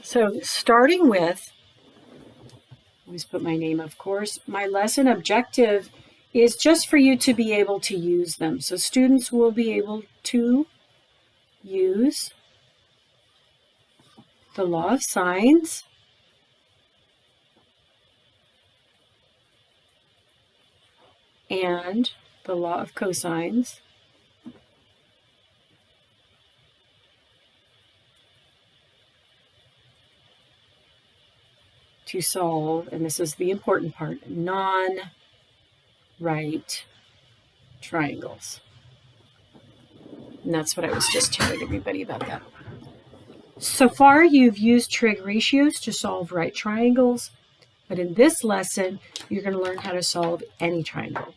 So starting with, always put my name, of course, my lesson objective is just for you to be able to use them. So students will be able to use the law of sines and the law of cosines to solve, and this is the important part, non-right triangles. And that's what I was just telling everybody about that. So far, you've used trig ratios to solve right triangles, but in this lesson, you're going to learn how to solve any triangle.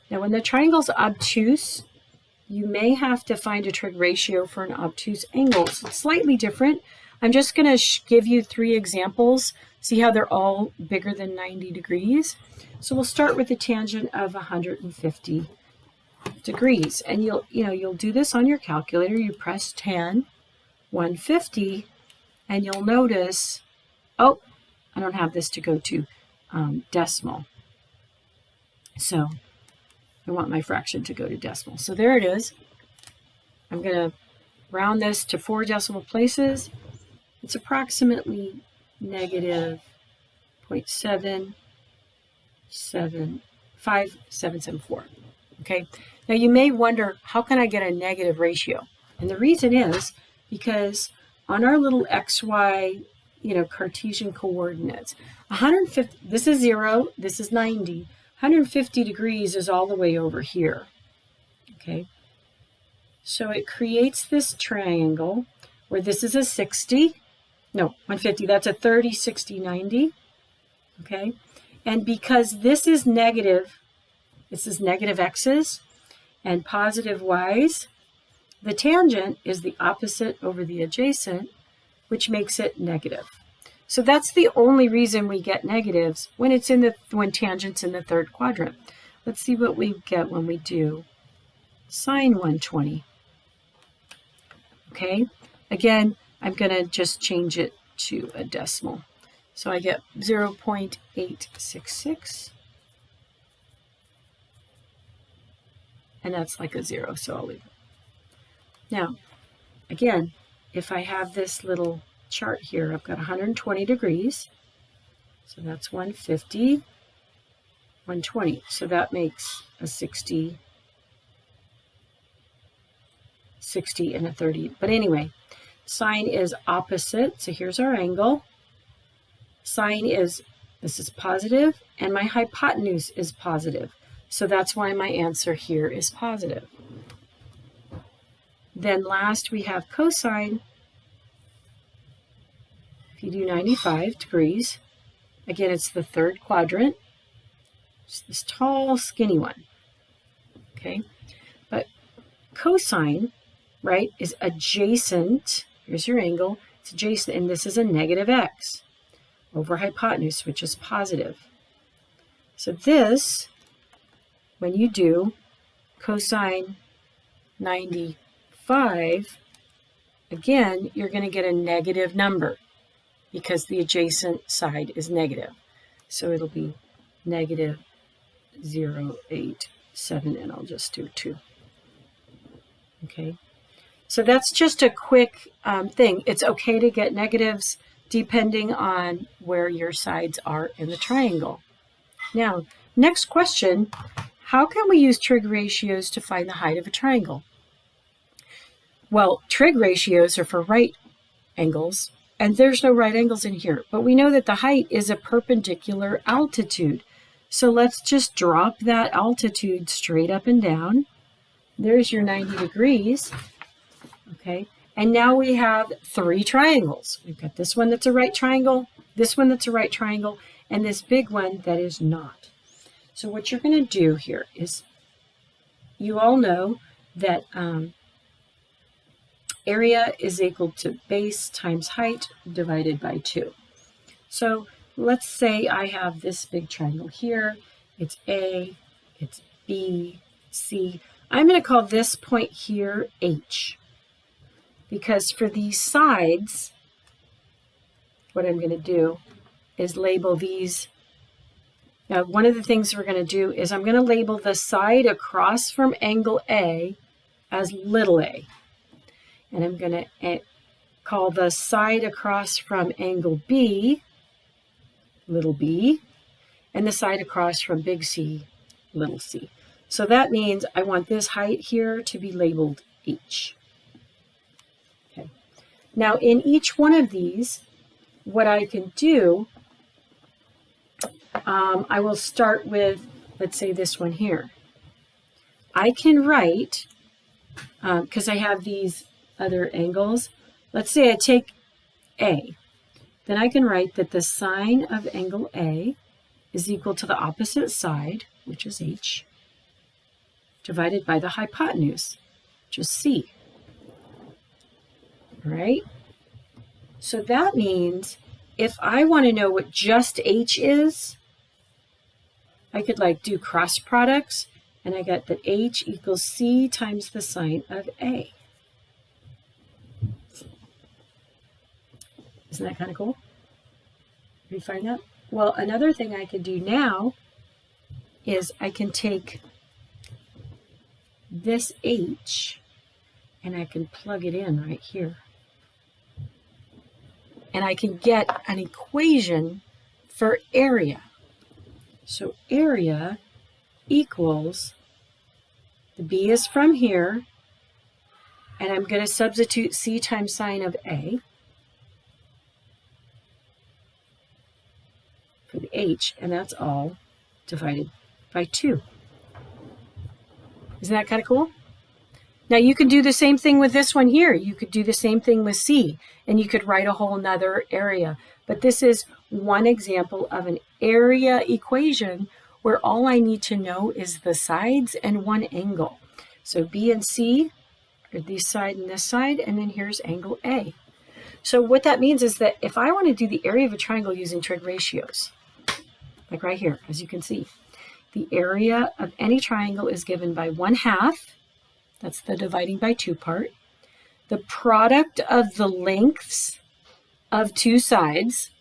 Now, when the triangle's obtuse, you may have to find a trig ratio for an obtuse angle. So it's slightly different. I'm just going to give you 3 examples. See how they're all bigger than 90 degrees? So we'll start with a tangent of 150 degrees. And you'll do this on your calculator. You press tan 150, and you'll notice, oh, I don't have this to go to decimal. So I want my fraction to go to decimal. So there it is. I'm going to round this to 4 decimal places. It's approximately negative 0.75774. Okay. Now you may wonder, how can I get a negative ratio? And the reason is because on our little XY, Cartesian coordinates, 150, this is 0, this is 90. 150 degrees is all the way over here. Okay. So it creates this triangle where this is a 60. No, 150, that's a 30, 60, 90. Okay. And because this is negative x's and positive y's, the tangent is the opposite over the adjacent, which makes it negative. So that's the only reason we get negatives when tangent's in the 3rd quadrant. Let's see what we get when we do sine 120. Okay, again, I'm going to just change it to a decimal. So I get 0.866. And that's like a 0, so I'll leave it. Now, again, if I have this little chart here, I've got 120 degrees. So that's 150, 120. So that makes a 60, 60, and a 30. But anyway, sine is opposite. So here's our angle. Sine is, this is positive, and my hypotenuse is positive. So that's why my answer here is positive. Then last we have cosine. If you do 95 degrees, again, it's the 3rd quadrant. It's this tall, skinny one. Okay, but cosine, right, is adjacent. Here's your angle. It's adjacent, and this is a negative x over hypotenuse, which is positive. So this, when you do cosine 95, again, you're going to get a negative number because the adjacent side is negative. So it'll be negative 0.87, and I'll just do 2. Okay, so that's just a quick thing. It's okay to get negatives depending on where your sides are in the triangle. Now, next question, how can we use trig ratios to find the height of a triangle? Well, trig ratios are for right angles, and there's no right angles in here, but we know that the height is a perpendicular altitude. So let's just drop that altitude straight up and down. There's your 90 degrees, okay? And now we have 3 triangles. We've got this one that's a right triangle, this one that's a right triangle, and this big one that is not. So what you're going to do here is, you all know that area is equal to base times height divided by 2. So let's say I have this big triangle here. It's A, it's B, C. I'm going to call this point here H, because for these sides, what I'm going to do is label these. Now, one of the things we're going to do is I'm going to label the side across from angle A as little a. And I'm going to call the side across from angle B little b, and the side across from big C little c. So that means I want this height here to be labeled H. Okay. Now, in each one of these, what I can do, I will start with, let's say this one here. I can write, because I have these other angles, let's say I take A. Then I can write that the sine of angle A is equal to the opposite side, which is H, divided by the hypotenuse, which is C. All right? So that means if I want to know what just H is, I could like do cross products, and I get that H equals C times the sine of A. Isn't that kind of cool? Did you find that? Well, another thing I could do now is I can take this H and I can plug it in right here. And I can get an equation for area. So area equals, the B is from here, and I'm going to substitute C times sine of A for the H, and that's all divided by 2. Isn't that kind of cool? Now you can do the same thing with this one here. You could do the same thing with C, and you could write a whole nother area. But this is one example of an area equation where all I need to know is the sides and one angle. So B and C are this side and this side, and then here's angle A. So what that means is that if I want to do the area of a triangle using trig ratios, like right here, as you can see, the area of any triangle is given by 1/2. That's the dividing by 2 part. The product of the lengths of two sides,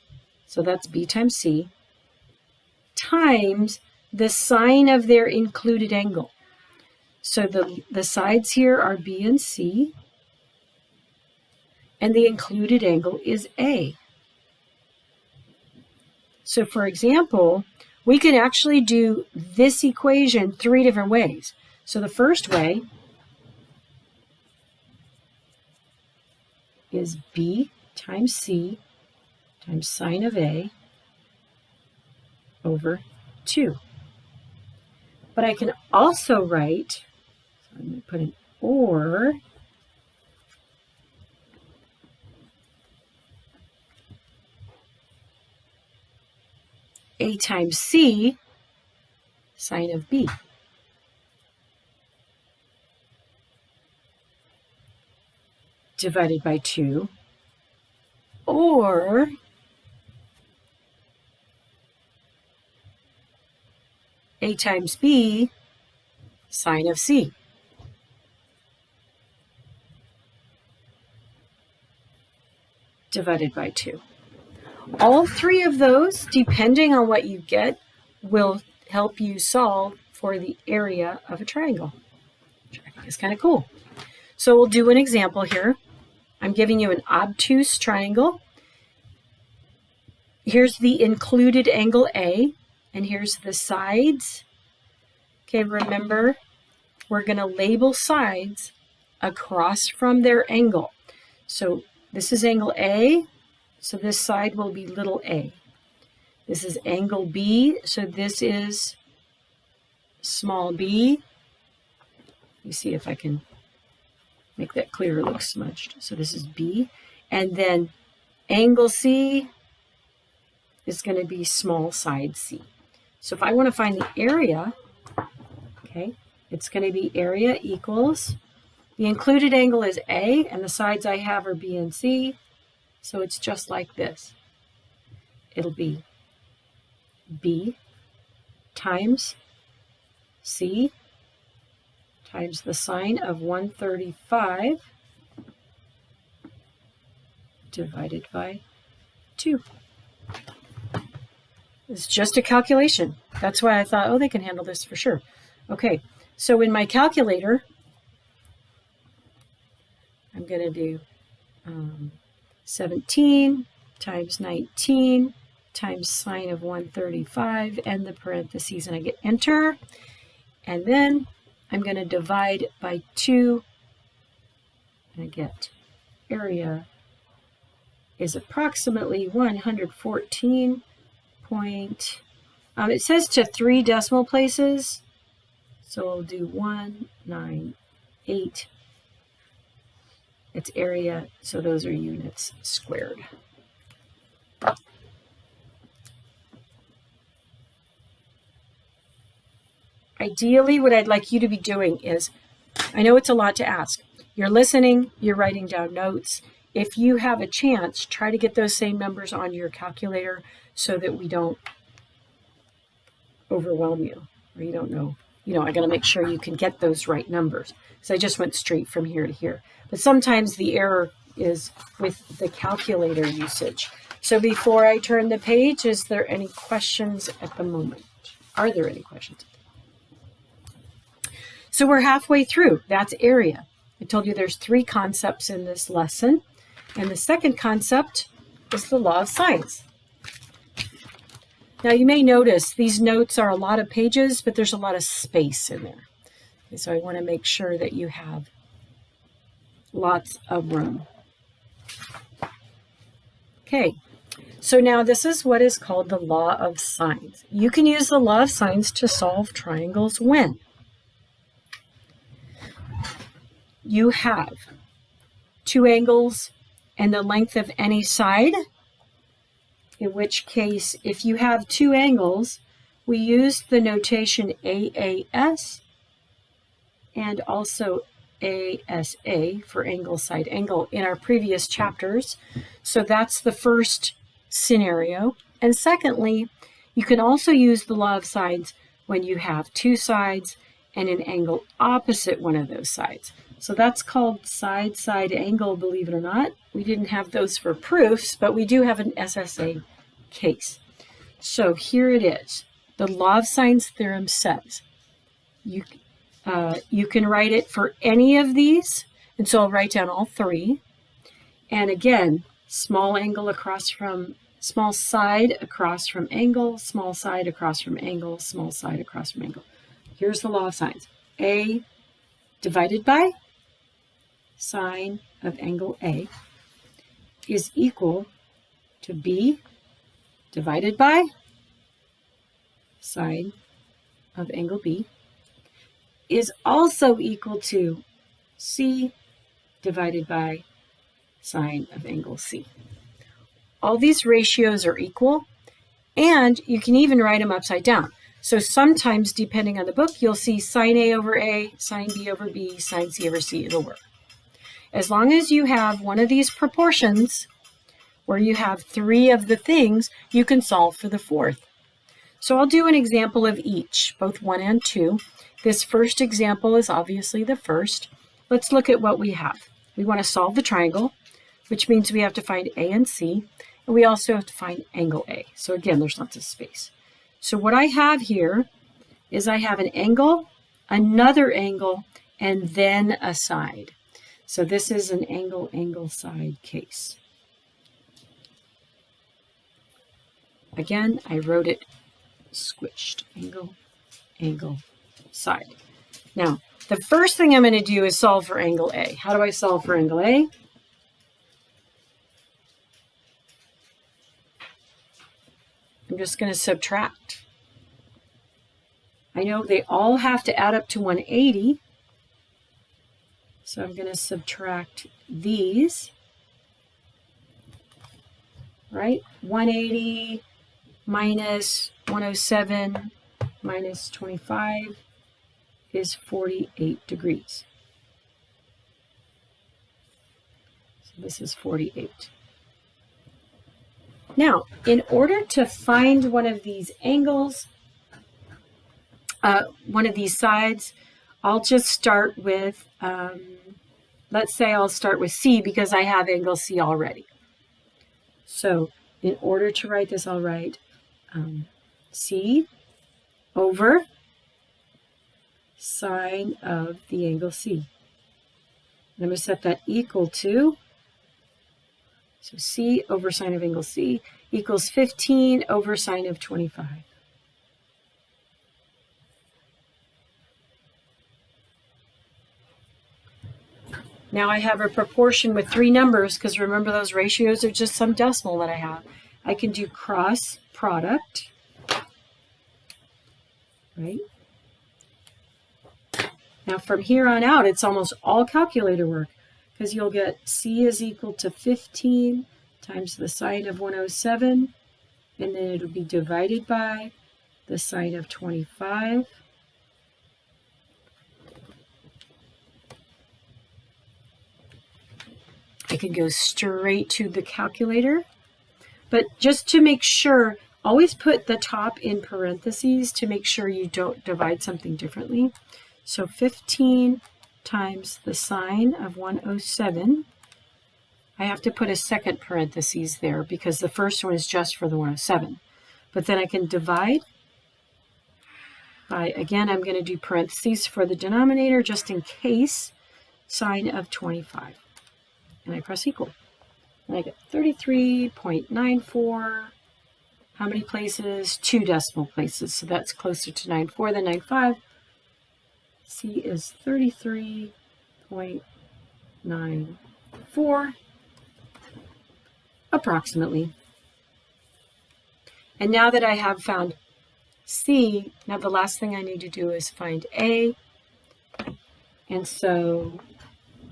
so that's B times C, times the sine of their included angle. So the sides here are B and C, and the included angle is A. So for example, we can actually do this equation 3 different ways. So the first way is B times C times sine of A over 2. But I can also write, so I'm going to put an or, A times C sine of B. Divided by 2, or A times B sine of C. Divided by 2. All 3 of those, depending on what you get, will help you solve for the area of a triangle, which I think is kind of cool. So we'll do an example here. I'm giving you an obtuse triangle. Here's the included angle A, and here's the sides. Okay, remember, we're going to label sides across from their angle. So this is angle A, so this side will be little a. This is angle B, so this is small b. Let me see if I can make that clear. It looks smudged. So this is B. And then angle C is going to be small side C. So if I want to find the area, okay, it's going to be area equals, the included angle is A, and the sides I have are B and C. So it's just like this. It'll be B times C times the sine of 135 divided by 2. It's just a calculation. That's why I thought, oh, they can handle this for sure. Okay, so in my calculator, I'm going to do 17 times 19 times sine of 135 and the parentheses, and I get enter. And then I'm going to divide by 2, and I get area is approximately 114 point, it says to 3 decimal places, so I'll do 198. It's area, so those are units squared. Ideally, what I'd like you to be doing is, I know it's a lot to ask. You're listening, you're writing down notes. If you have a chance, try to get those same numbers on your calculator so that we don't overwhelm you, or you don't know. I got to make sure you can get those right numbers. So I just went straight from here to here. But sometimes the error is with the calculator usage. So before I turn the page, is there any questions at the moment? Are there any questions? So we're halfway through. That's area. I told you there's 3 concepts in this lesson. And the second concept is the law of sines. Now you may notice these notes are a lot of pages, but there's a lot of space in there. Okay, so I want to make sure that you have lots of room. Okay, so now this is what is called the law of sines. You can use the law of sines to solve triangles when you have 2 angles and the length of any side, in which case, if you have 2 angles, we use the notation AAS and also ASA for angle, side, angle in our previous chapters. So that's the first scenario. And secondly, you can also use the law of sines when you have 2 sides and an angle opposite one of those sides. So that's called side-side angle, believe it or not. We didn't have those for proofs, but we do have an SSA case. So here it is. The law of sines theorem says you can write it for any of these. And so I'll write down all 3. And again, small angle across from, small side across from angle, small side across from angle, small side across from angle. Here's the law of sines. A divided by sine of angle A is equal to B divided by sine of angle B is also equal to C divided by sine of angle C. All these ratios are equal, and you can even write them upside down. So sometimes, depending on the book, you'll see sine A over A, sine B over B, sine C over C. It'll work. As long as you have one of these proportions where you have 3 of the things, you can solve for the 4th. So I'll do an example of each, both 1 and 2. This first example is obviously the first. Let's look at what we have. We want to solve the triangle, which means we have to find A and C, and we also have to find angle A. So again, there's lots of space. So what I have here is I have an angle, another angle, and then a side. So this is an angle, angle, side case. Again, I wrote it squished. Angle, angle, side. Now, the first thing I'm going to do is solve for angle A. How do I solve for angle A? I'm just going to subtract. I know they all have to add up to 180. So I'm going to subtract these, right? 180 minus 107 minus 25 is 48 degrees. So this is 48. Now, in order to find one of these angles, one of these sides, I'll just start with, let's say I'll start with C because I have angle C already. So in order to write this, I'll write C over sine of the angle C. And I'm going to set that equal to, so C over sine of angle C equals 15 over sine of 25. Now I have a proportion with 3 numbers, because remember those ratios are just some decimal that I have. I can do cross product, right? Now from here on out, it's almost all calculator work, because you'll get C is equal to 15 times the sine of 107, and then it'll be divided by the sine of 25. I can go straight to the calculator, but just to make sure, always put the top in parentheses to make sure you don't divide something differently. So 15 times the sine of 107. I have to put a second parentheses there because the first one is just for the 107. But then I can divide by, again, I'm going to do parentheses for the denominator just in case, sine of 25. And I press equal. And I get 33.94. How many places? 2 decimal places. So that's closer to 94 than 95. C is 33.94 approximately. And now that I have found C, now the last thing I need to do is find A. And so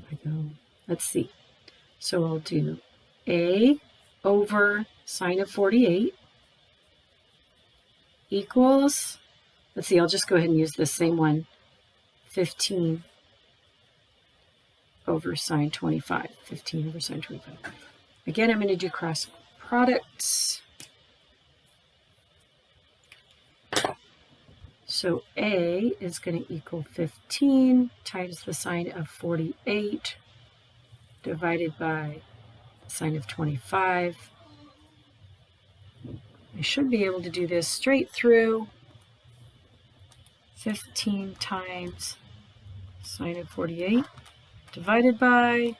I go, let's see. So I'll do A over sine of 48 equals, let's see, I'll just go ahead and use the same one, 15 over sine 25. 15 over sine 25. Again, I'm going to do cross products. So A is going to equal 15 times the sine of 48 divided by sine of 25. I should be able to do this straight through. 15 times sine of 48 divided by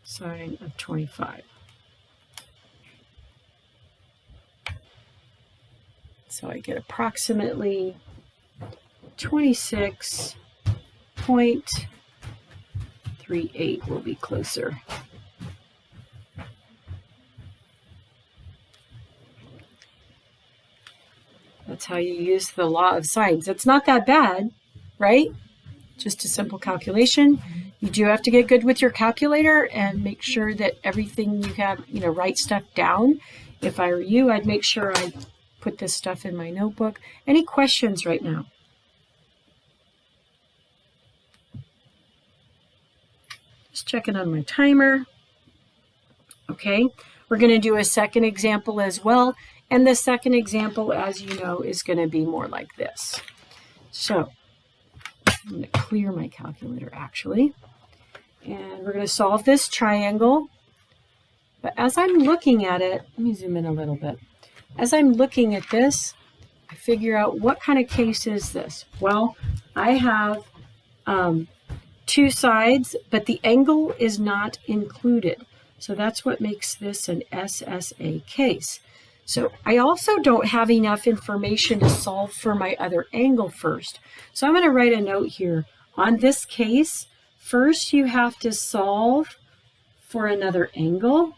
sine of 25. So I get approximately 26.38 will be closer. That's how you use the law of sines. It's not that bad, right? Just a simple calculation. You do have to get good with your calculator and make sure that everything you have, write stuff down. If I were you, I'd make sure I put this stuff in my notebook. Any questions right now? Just checking on my timer. Okay, we're going to do a second example as well. And the second example, as you know, is going to be more like this. So I'm going to clear my calculator actually. And we're going to solve this triangle. But as I'm looking at it, let me zoom in a little bit. As I'm looking at this, I figure out what kind of case is this? Well, I have 2 sides, but the angle is not included. So that's what makes this an SSA case. So I also don't have enough information to solve for my other angle first. So I'm going to write a note here. On this case, first you have to solve for another angle.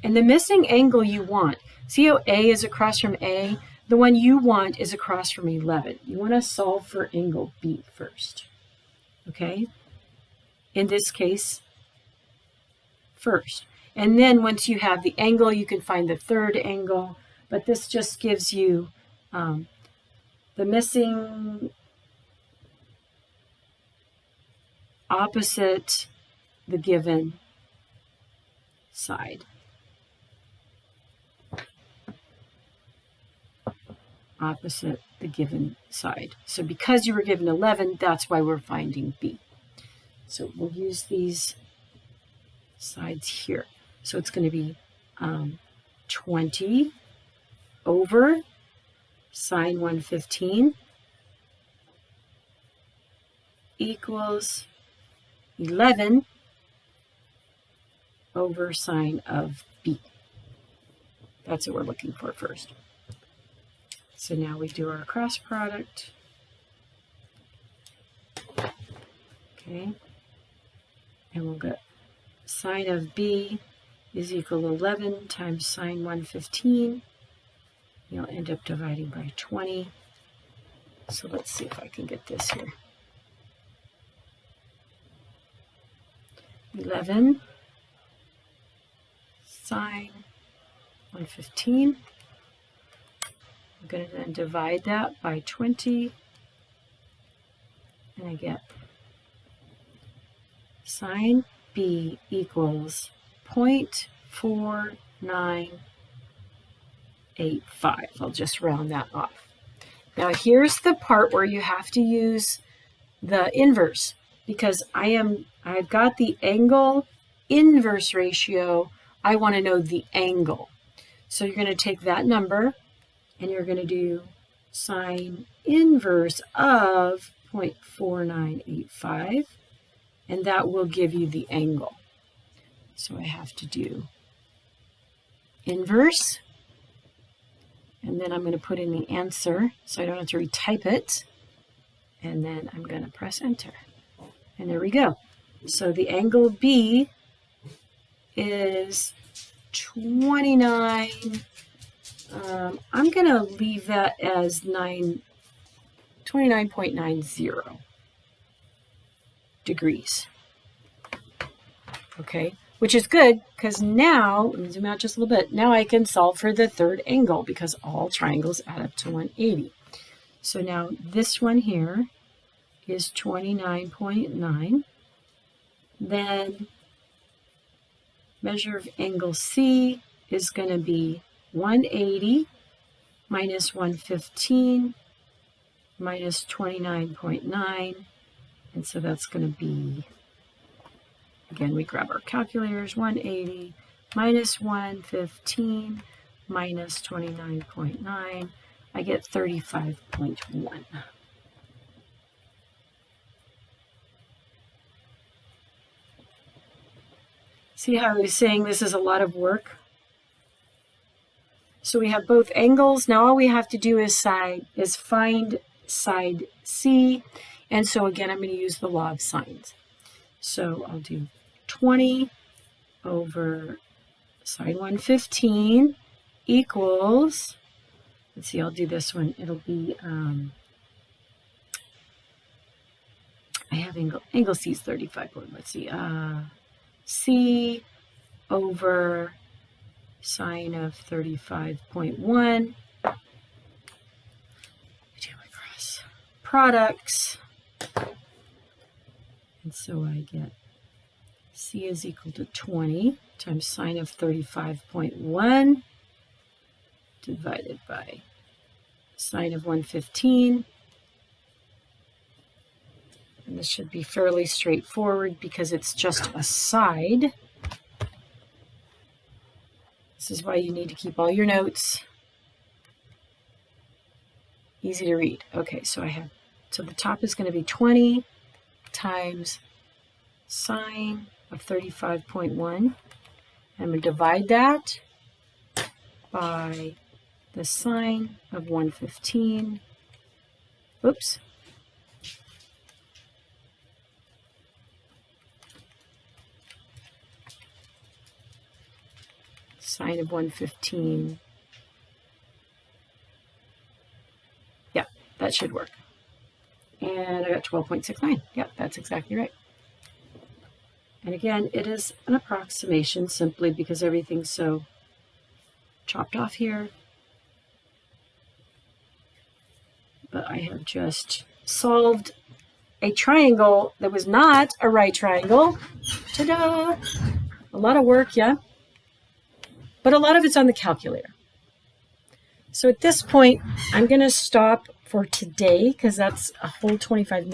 And the missing angle you want, see how A is across from A? The one you want is across from 11. You want to solve for angle B first. Okay? In this case, first. And then once you have the angle, you can find the third angle. But this just gives you the missing opposite the given side. Opposite the given side. So because you were given 11, that's why we're finding B. So we'll use these sides here. So it's going to be 20 over sine 115 equals 11 over sine of b. That's what we're looking for first. So now we do our cross product. Okay. And we'll get sine of b is equal to 11 times sine 115. You'll end up dividing by 20. So let's see if I can get this here. 11 sine 115. I'm going to then divide that by 20. And I get sine b equals 0.4985. I'll just round that off. Now here's the part where you have to use the inverse, because I've got the angle inverse ratio. I want to know the angle. So you're going to take that number and you're going to do sine inverse of 0.4985, and that will give you the angle. So I have to do inverse, and then I'm going to put in the answer so I don't have to retype it, and then I'm going to press enter. And there we go. So the angle B is 29. I'm going to leave that as 29.90 degrees. Okay, which is good because now, let me zoom out just a little bit. Now I can solve for the third angle because all triangles add up to 180. So now this one here is 29.9. Then measure of angle C is going to be 180 minus 115 minus 29.9. And so that's going to be, again, we grab our calculators, 180 minus 115 minus 29.9. I get 35.1. See how I was saying this is a lot of work? So we have both angles. Now all we have to do is find side C. And so again, I'm going to use the law of sines. So I'll do 20 over sine 115 equals, let's see, I'll do this one. It'll be, I have angle C is 35. Let's see, C over sine of 35.1. We do my cross products. And so I get C is equal to 20 times sine of 35.1 divided by sine of 115. And this should be fairly straightforward because it's just a side. This is why you need to keep all your notes. Easy to read. Okay, so so the top is going to be 20 times sine of 35.1. I'm going to divide that by the sine of 115. Oops. Sine of 115. Yeah, that should work. And I got 12.69. Yeah, that's exactly right. And again, it is an approximation simply because everything's so chopped off here. But I have just solved a triangle that was not a right triangle. Ta-da! A lot of work, yeah? But a lot of it's on the calculator. So at this point, I'm going to stop for today because that's a whole 25 minutes.